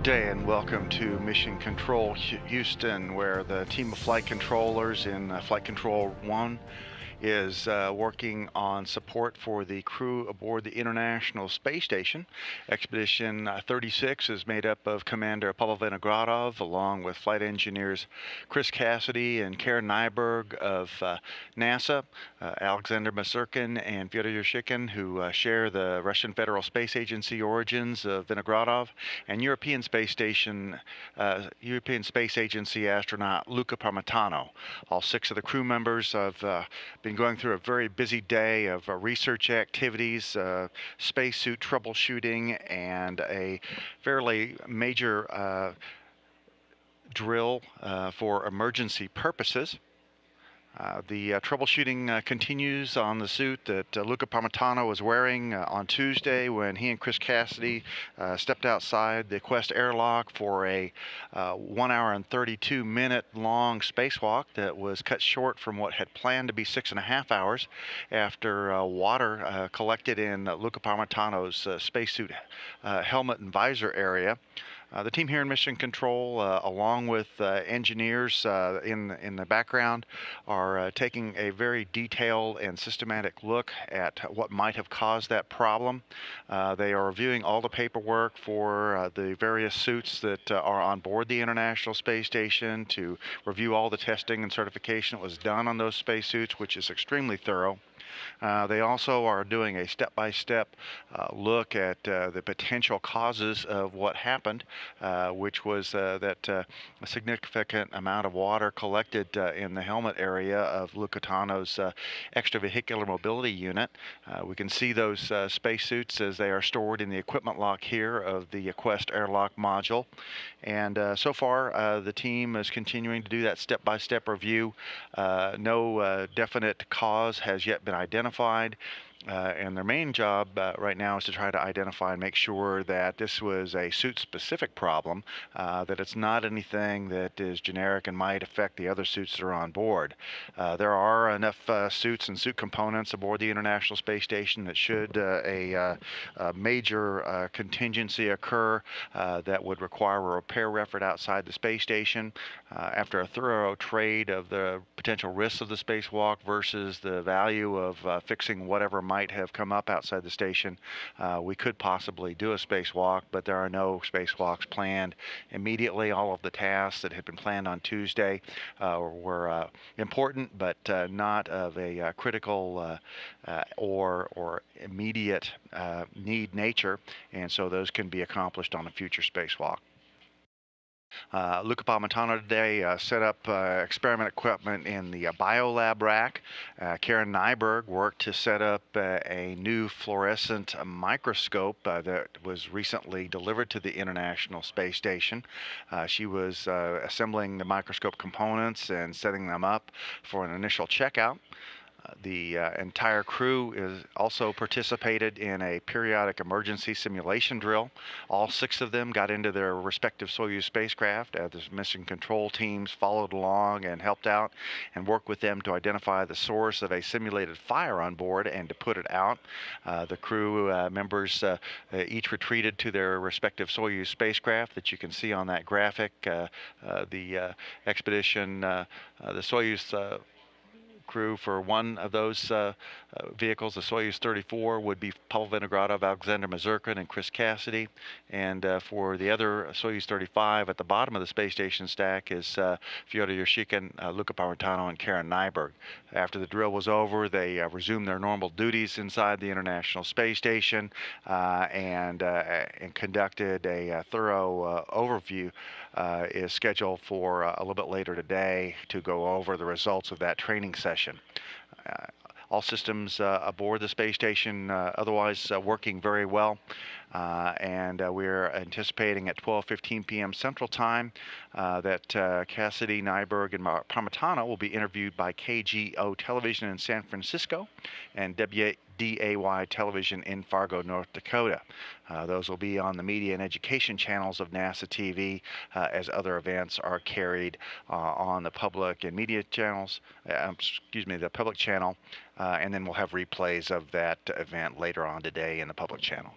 day and welcome to Mission Control Houston, where the team of flight controllers in Flight Control 1 is working on support for the crew aboard the International Space Station. Expedition 36 is made up of Commander Pavel Vinogradov, along with flight engineers Chris Cassidy and Karen Nyberg of NASA, Alexander Mazurkin and Fyodor Yurchikhin, who share the Russian Federal Space Agency origins of Vinogradov, and European Space Agency astronaut Luca Parmitano. All 6 of the crew members have been going through a very busy day of research activities, spacesuit troubleshooting, and a fairly major drill for emergency purposes. The troubleshooting continues on the suit that Luca Parmitano was wearing on Tuesday when he and Chris Cassidy stepped outside the Quest airlock for a 1 hour and 32-minute long spacewalk that was cut short from what had planned to be 6.5 hours after water collected in Luca Parmitano's spacesuit helmet and visor area. The team here in Mission Control, along with engineers in the background, are taking a very detailed and systematic look at what might have caused that problem. They are reviewing all the paperwork for the various suits that are on board the International Space Station, to review all the testing and certification that was done on those spacesuits, which is extremely thorough. They also are doing a step-by-step look at the potential causes of what happened, which was that a significant amount of water collected in the helmet area of Luca Parmitano's extravehicular mobility unit. We can see those spacesuits as they are stored in the equipment lock here of the Quest airlock module. And so far, the team is continuing to do that step-by-step review. No definite cause has yet been identified. And their main job right now is to try to identify and make sure that this was a suit-specific problem, that it's not anything that is generic and might affect the other suits that are on board. There are enough suits and suit components aboard the International Space Station that should a major contingency occur that would require a repair effort outside the space station, after a thorough trade of the potential risks of the spacewalk versus the value of fixing whatever might have come up outside the station, we could possibly do a spacewalk, but there are no spacewalks planned immediately. All of the tasks that had been planned on Tuesday were important, but not of a critical or immediate need nature, and so those can be accomplished on a future spacewalk. Luca Parmitano today set up experiment equipment in the biolab rack. Karen Nyberg worked to set up a new fluorescent microscope that was recently delivered to the International Space Station. She was assembling the microscope components and setting them up for an initial checkout. The entire crew is also participated in a periodic emergency simulation drill. All 6 of them got into their respective Soyuz spacecraft. The mission control teams followed along and helped out and worked with them to identify the source of a simulated fire on board and to put it out. The crew members each retreated to their respective Soyuz spacecraft that you can see on that graphic. The expedition, the Soyuz crew for one of those vehicles, the Soyuz 34, would be Pavel Vinogradov, Alexander Mazurkin, and Chris Cassidy. And for the other Soyuz 35, at the bottom of the space station stack is Fyodor Yurchikhin, Luca Parmitano, and Karen Nyberg. After the drill was over, they resumed their normal duties inside the International Space Station and conducted a thorough overview. Is scheduled for a little bit later today to go over the results of that training session. All systems aboard the space station otherwise working very well, and we're anticipating at 12:15 p.m. Central Time that Cassidy, Nyberg, and Parmitano will be interviewed by KGO Television in San Francisco and WDAY Television in Fargo, North Dakota. Those will be on the media and education channels of NASA TV as other events are carried on the public and media channels, the public channel, and then we'll have replays of that event later on today in the public channel.